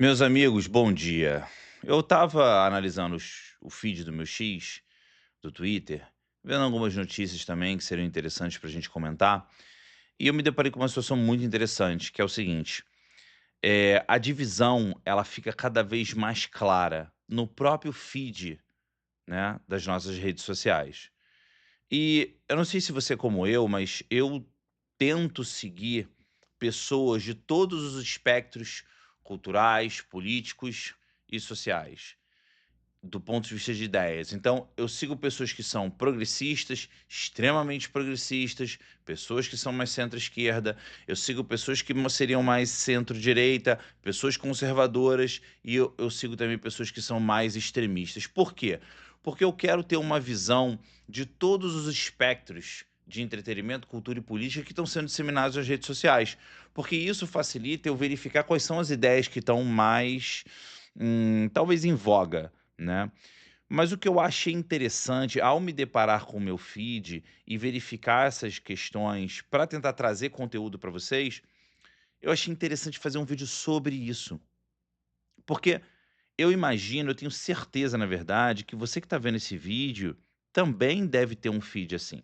Meus amigos, bom dia. Eu estava analisando o feed do meu X, do Twitter, vendo algumas notícias também que seriam interessantes para a gente comentar, e eu me deparei com uma situação muito interessante, que é o seguinte: a divisão ela fica cada vez mais clara no próprio feed, né, das nossas redes sociais. E eu não sei se você é como eu, mas eu tento seguir pessoas de todos os espectros culturais, políticos e sociais, do ponto de vista de ideias. Então, eu sigo pessoas que são progressistas, extremamente progressistas, pessoas que são mais centro-esquerda, eu sigo pessoas que seriam mais centro-direita, pessoas conservadoras, e eu sigo também pessoas que são mais extremistas. Por quê? Porque eu quero ter uma visão de todos os espectros de entretenimento, cultura e política que estão sendo disseminados nas redes sociais. Porque isso facilita eu verificar quais são as ideias que estão mais, talvez em voga, né. Mas o que eu achei interessante ao me deparar com o meu feed e verificar essas questões para tentar trazer conteúdo para vocês, eu achei interessante fazer um vídeo sobre isso. Porque eu imagino, eu tenho certeza, na verdade, que você que está vendo esse vídeo também deve ter um feed assim.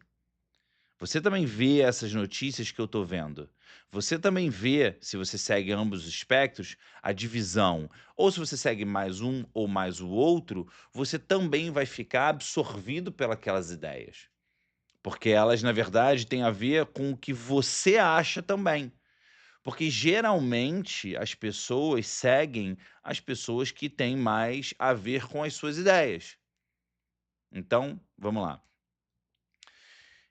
Você também vê essas notícias que eu estou vendo. Você também vê, se você segue ambos os espectros, a divisão. Ou se você segue mais um ou mais o outro, você também vai ficar absorvido pelas ideias. Porque elas, na verdade, têm a ver com o que você acha também. Porque geralmente as pessoas seguem as pessoas que têm mais a ver com as suas ideias. Então, vamos lá.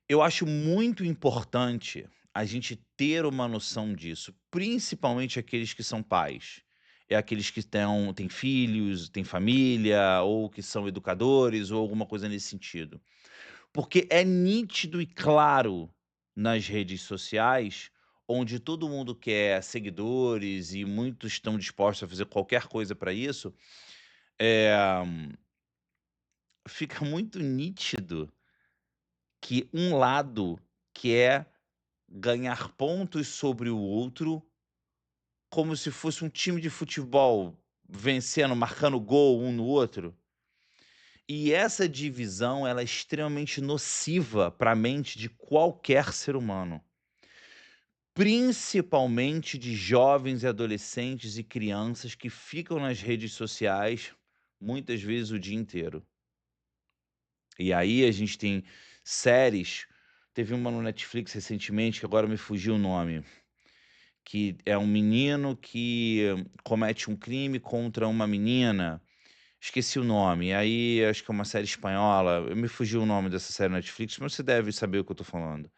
Eu acho muito importante a gente ter uma noção disso, principalmente aqueles que são pais. É aqueles que têm filhos, têm família, ou que são educadores, ou alguma coisa nesse sentido. Porque é nítido e claro nas redes sociais, onde todo mundo quer seguidores e muitos estão dispostos a fazer qualquer coisa para isso, eh, fica muito nítido que um lado quer ganhar pontos sobre o outro, como se fosse um time de futebol vencendo, marcando gol um no outro. E essa divisão, ela é extremamente nociva para a mente de qualquer ser humano, principalmente de jovens e adolescentes e crianças que ficam nas redes sociais muitas vezes o dia inteiro. E aí a gente tem séries, teve uma no Netflix recentemente que agora me fugiu o nome. Que é um menino que comete um crime contra uma menina, esqueci o nome, aí acho que é uma série espanhola, me fugiu o nome dessa série na Netflix, mas você deve saber o que eu tô falando.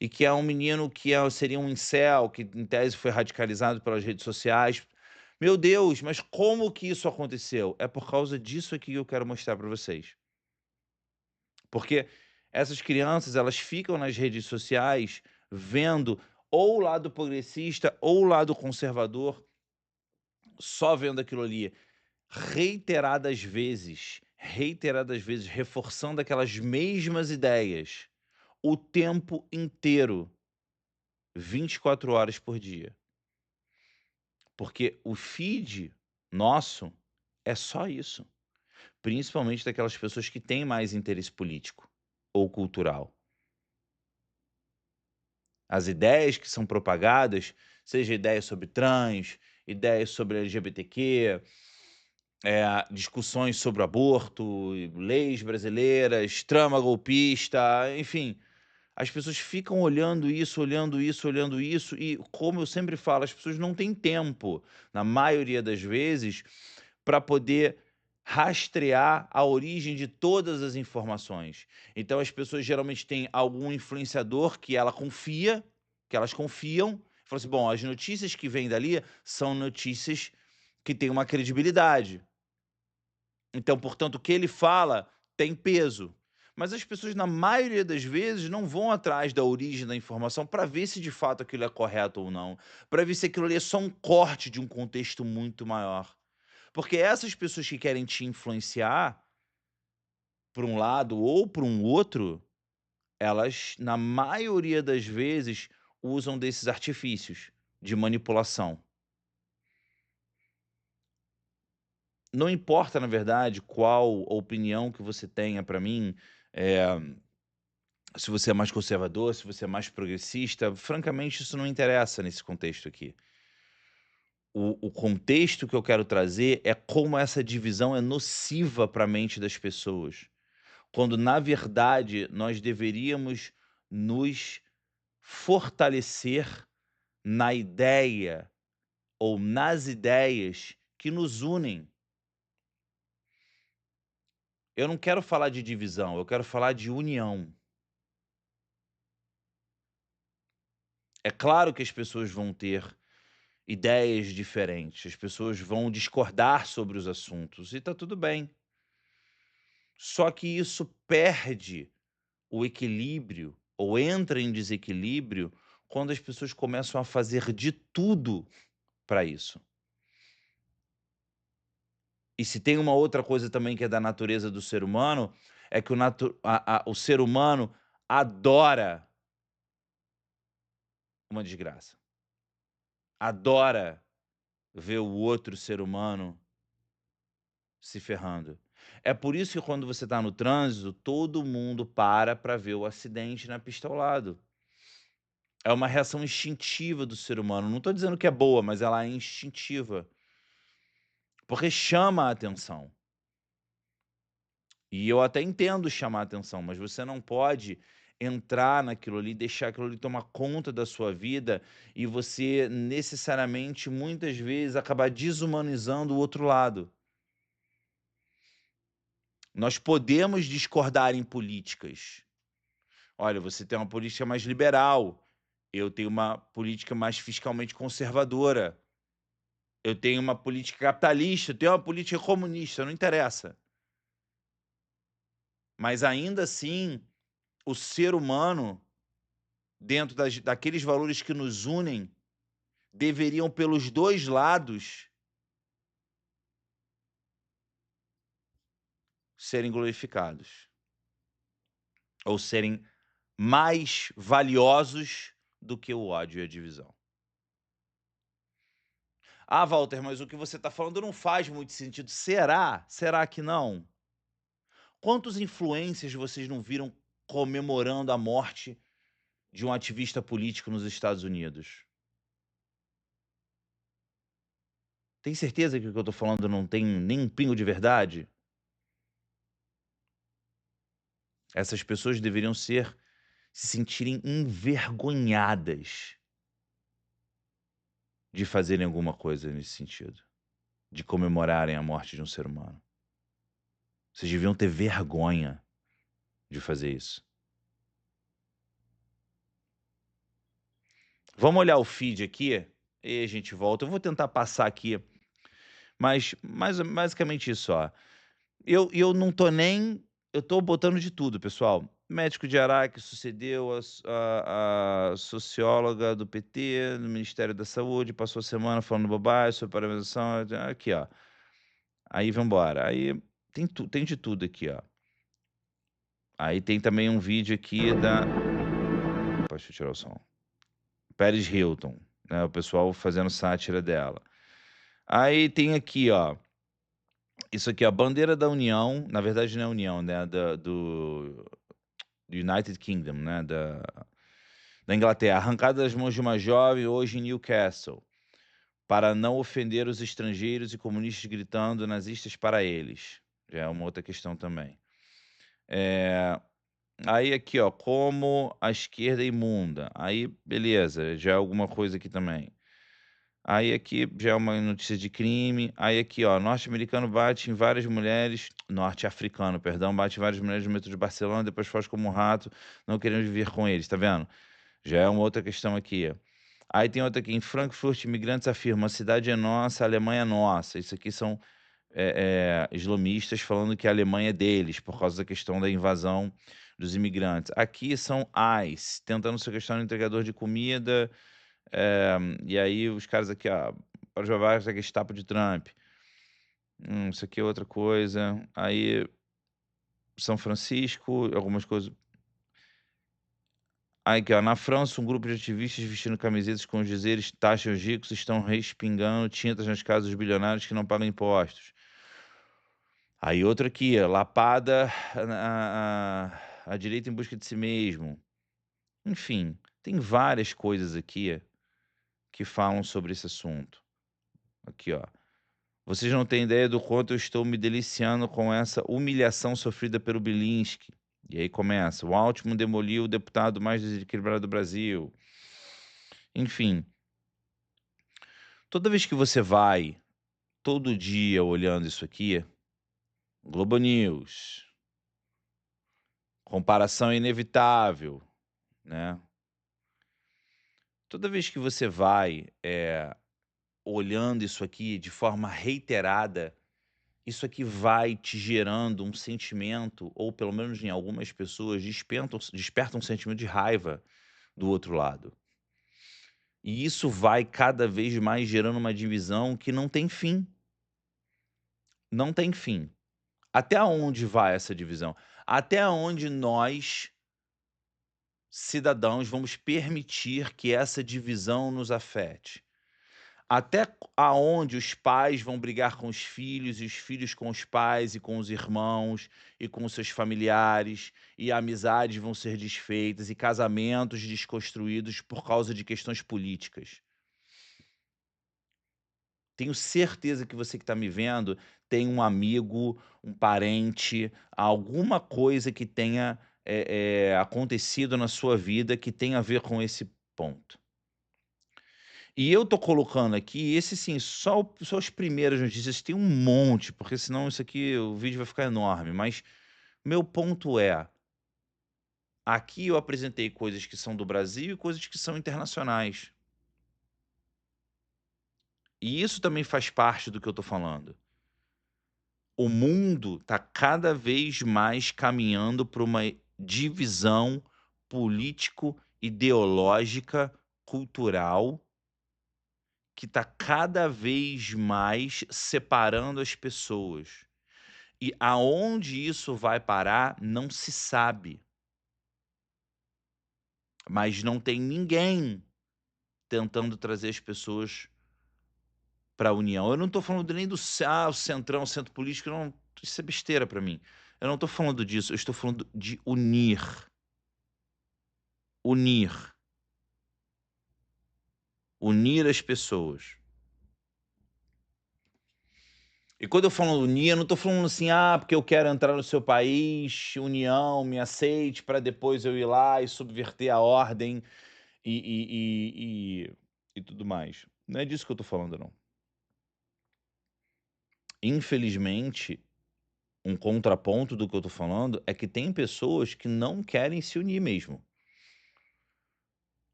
E que é um menino que seria um incel, que em tese foi radicalizado pelas redes sociais. Meu Deus, mas como que isso aconteceu? É por causa disso aqui que eu quero mostrar para vocês. Porque essas crianças, elas ficam nas redes sociais vendo ou o lado progressista ou o lado conservador, só vendo aquilo ali reiteradas vezes, reforçando aquelas mesmas ideias o tempo inteiro, 24 horas por dia. Porque o feed nosso é só isso, principalmente daquelas pessoas que têm mais interesse político ou cultural. As ideias que são propagadas, seja ideias sobre trans, ideias sobre LGBTQ, discussões sobre o aborto, leis brasileiras, trama golpista, enfim, as pessoas ficam olhando isso, olhando isso, olhando isso e, como eu sempre falo, as pessoas não têm tempo, na maioria das vezes, para poder rastrear a origem de todas as informações. Então as pessoas geralmente têm algum influenciador que elas confiam, falam assim: "Bom, as notícias que vêm dali são notícias que têm uma credibilidade". Então, portanto, o que ele fala tem peso. Mas as pessoas, na maioria das vezes, não vão atrás da origem da informação para ver se de fato aquilo é correto ou não, para ver se aquilo ali é só um corte de um contexto muito maior. Porque essas pessoas que querem te influenciar por um lado ou por um outro, elas, na maioria das vezes, usam desses artifícios de manipulação. não importa, na verdade, qual opinião que você tenha para mim, eh, se você é mais conservador, se você é mais progressista, francamente isso não interessa nesse contexto aqui. O contexto que eu quero trazer é como essa divisão é nociva para a mente das pessoas, quando na verdade nós deveríamos nos fortalecer na ideia ou nas ideias que nos unem. Eu não quero falar de divisão, eu quero falar de união. É claro que as pessoas vão ter ideias diferentes, as pessoas vão discordar sobre os assuntos e tá tudo bem. Só que isso perde o equilíbrio ou entra em desequilíbrio quando as pessoas começam a fazer de tudo para isso. E se tem uma outra coisa também que é da natureza do ser humano, é que o ser humano adora uma desgraça. Adora ver o outro ser humano se ferrando. É por isso que quando você está no trânsito, todo mundo para ver o acidente na pista ao lado. É uma reação instintiva do ser humano. Não estou dizendo que é boa, mas ela é instintiva, porque chama a atenção. E eu até entendo chamar a atenção, mas você não pode entrar naquilo ali, deixar aquilo ali tomar conta da sua vida e você necessariamente, muitas vezes, acabar desumanizando o outro lado. Nós podemos discordar em políticas. Olha, você tem uma política mais liberal, eu tenho uma política mais fiscalmente conservadora, eu tenho uma política capitalista, eu tenho uma política comunista, não interessa. Mas ainda assim, o ser humano, dentro daqueles valores que nos unem, deveriam, pelos 2 lados, serem glorificados, ou serem mais valiosos do que o ódio e a divisão. "Ah, Walter, mas o que você está falando não faz muito sentido". Será? Será que não? Quantos influencers vocês não viram comemorando a morte de um ativista político nos Estados Unidos? Tem certeza que o que eu estou falando não tem nem um pingo de verdade? Essas pessoas deveriam se sentirem envergonhadas de fazerem alguma coisa nesse sentido, de comemorarem a morte de um ser humano. Vocês deviam ter vergonha de fazer isso. Vamos olhar o feed aqui e a gente volta. Eu vou tentar passar aqui, mas basicamente isso, ó. Eu não tô nem eu tô botando de tudo, pessoal. Médico de Araque sucedeu a socióloga do PT, no Ministério da Saúde, passou a semana falando bobagem sobre paralisação, aqui, ó. Aí vamos embora. Aí tem de tudo aqui, ó. Aí tem também um vídeo aqui da opa, deixa eu tirar o som. Paris Hilton, né, o pessoal fazendo sátira dela. Aí tem aqui, ó, isso aqui, ó, a bandeira da União, na verdade não é União, né, do United Kingdom, né, da Inglaterra, arrancada das mãos de uma jovem hoje em Newcastle, para não ofender os estrangeiros e comunistas gritando nazistas para eles. Já é uma outra questão também. Eh, Aí aqui, ó, como a esquerda é imunda. Aí beleza, já é alguma coisa aqui também. Aí aqui já é uma notícia de crime. Aí aqui, ó, norte-americano bate em várias mulheres, norte-africano, perdão, bate em várias mulheres no metrô de Barcelona, depois foge como um rato, não querendo viver com eles, tá vendo? Já é uma outra questão aqui. Aí tem outra aqui, em Frankfurt, imigrantes afirmam, a cidade é nossa, a Alemanha é nossa. Isso aqui são islamistas falando que a Alemanha é deles, por causa da questão da invasão dos imigrantes. Aqui são ICE, tentando sequestrar um entregador de comida, eh, e aí os caras aqui, ó, para jogar essa Gestapo de Trump. Isso aqui é outra coisa. Aí São Francisco, algumas coisas. Aí aqui, ó, na França, um grupo de ativistas vestindo camisetas com os dizeres taxam os ricos estão respingando tintas nas casas dos bilionários que não pagam impostos. Aí outro aqui, ó, lapada a direita em busca de si mesmo. Enfim, tem várias coisas aqui que falam sobre esse assunto. Aqui, ó. Vocês não têm ideia do quanto eu estou me deliciando com essa humilhação sofrida pelo Bilinski. E aí começa: o Altman demoliu o deputado mais desequilibrado do Brasil. Enfim, toda vez que você vai, todo dia olhando isso aqui, Globo News, comparação inevitável, né? Toda vez que você vai, olhando isso aqui de forma reiterada, isso aqui vai te gerando um sentimento, ou pelo menos em algumas pessoas, desperta um sentimento de raiva do outro lado. E isso vai cada vez mais gerando uma divisão que não tem fim, não tem fim. Até onde vai essa divisão? Até onde nós, cidadãos, vamos permitir que essa divisão nos afete? Até aonde os pais vão brigar com os filhos, e os filhos com os pais, e com os irmãos, e com os seus familiares, e amizades vão ser desfeitas, e casamentos desconstruídos por causa de questões políticas. Tenho certeza que você que está me vendo tem um amigo, um parente, alguma coisa que tenha acontecido na sua vida que tenha a ver com esse ponto. E eu tô colocando aqui esse sim, só as primeiras notícias, tem um monte, porque senão isso aqui o vídeo vai ficar enorme, mas meu ponto é, aqui eu apresentei coisas que são do Brasil e coisas que são internacionais. E isso também faz parte do que eu tô falando. O mundo está cada vez mais caminhando para uma divisão político-ideológica, cultural, que está cada vez mais separando as pessoas. E aonde isso vai parar, não se sabe. Mas não tem ninguém tentando trazer as pessoas para a união. Eu não estou falando nem do o centrão, o centro político, não, isso é besteira para mim. Eu não estou falando disso, eu estou falando de unir. Unir. Unir as pessoas. E quando eu falo unir, eu não estou falando assim, porque eu quero entrar no seu país, união, me aceite, para depois eu ir lá e subverter a ordem e tudo mais. Não é disso que eu estou falando, não. Infelizmente, um contraponto do que eu estou falando é que tem pessoas que não querem se unir mesmo.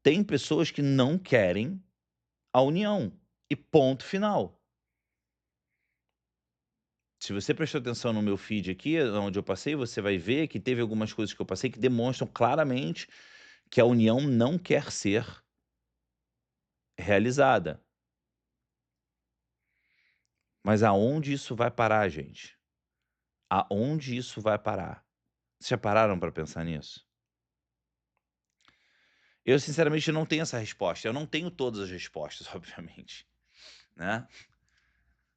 Tem pessoas que não querem a união. E ponto final. Se você prestou atenção no meu feed aqui, onde eu passei, você vai ver que teve algumas coisas que eu passei que demonstram claramente que a união não quer ser realizada. Mas aonde isso vai parar, gente? Aonde isso vai parar? Vocês já pararam para pensar nisso? Eu sinceramente não tenho essa resposta. Eu não tenho todas as respostas, obviamente, né?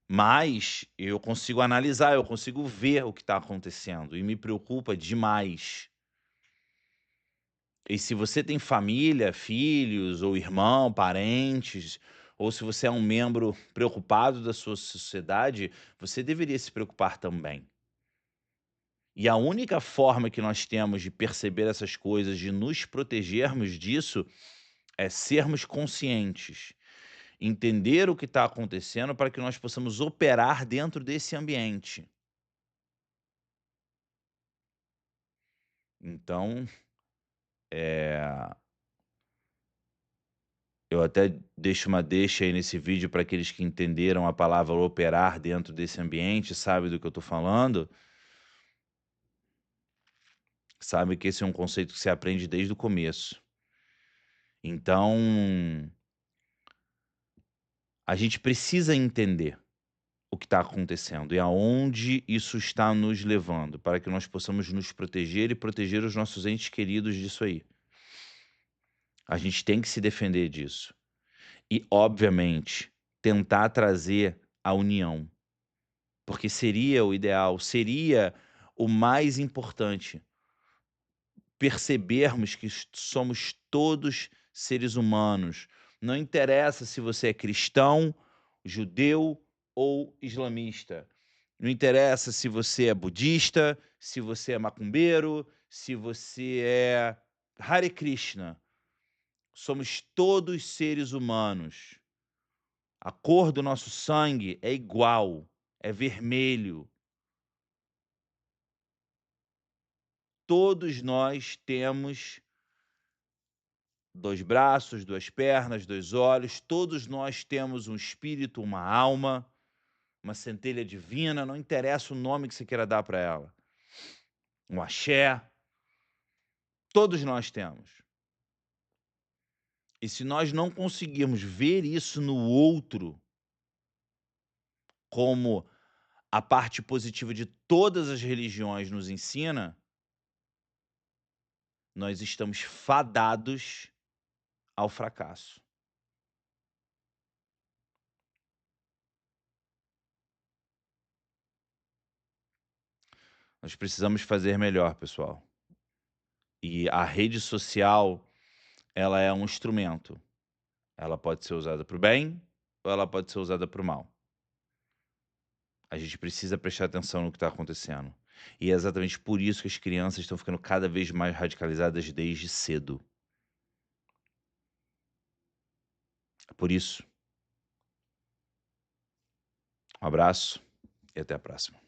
Mas eu consigo analisar, eu consigo ver o que está acontecendo e me preocupa demais. E se você tem família, filhos ou irmão, parentes, ou se você é um membro preocupado da sua sociedade, você deveria se preocupar também. E a única forma que nós temos de perceber essas coisas, de nos protegermos disso, é sermos conscientes, entender o que está acontecendo para que nós possamos operar dentro desse ambiente. Então, eh, eu até deixo uma deixa aí nesse vídeo para aqueles que entenderam a palavra operar dentro desse ambiente, sabe do que eu estou falando, sabe que esse é um conceito que se aprende desde o começo. Então, a gente precisa entender o que está acontecendo e aonde isso está nos levando, para que nós possamos nos proteger e proteger os nossos entes queridos disso aí. A gente tem que se defender disso. E, obviamente, tentar trazer a união. porque seria o ideal, seria o mais importante, percebermos que somos todos seres humanos. Não interessa se você é cristão, judeu ou islamista. Não interessa se você é budista, se você é macumbeiro, se você é Hare Krishna. Somos todos seres humanos. A cor do nosso sangue é igual, é vermelho. Todos nós temos 2 braços, 2 pernas, 2 olhos, todos nós temos um espírito, uma alma, uma centelha divina, não interessa o nome que você queira dar para ela. Um axé, todos nós temos. E se nós não conseguirmos ver isso no outro, como a parte positiva de todas as religiões nos ensina, nós estamos fadados ao fracasso. Nós precisamos fazer melhor, pessoal. E a rede social, ela é um instrumento. Ela pode ser usada para o bem ou ela pode ser usada para o mal. A gente precisa prestar atenção no que está acontecendo. E é exatamente por isso que as crianças estão ficando cada vez mais radicalizadas desde cedo. É por isso. Um abraço e até a próxima.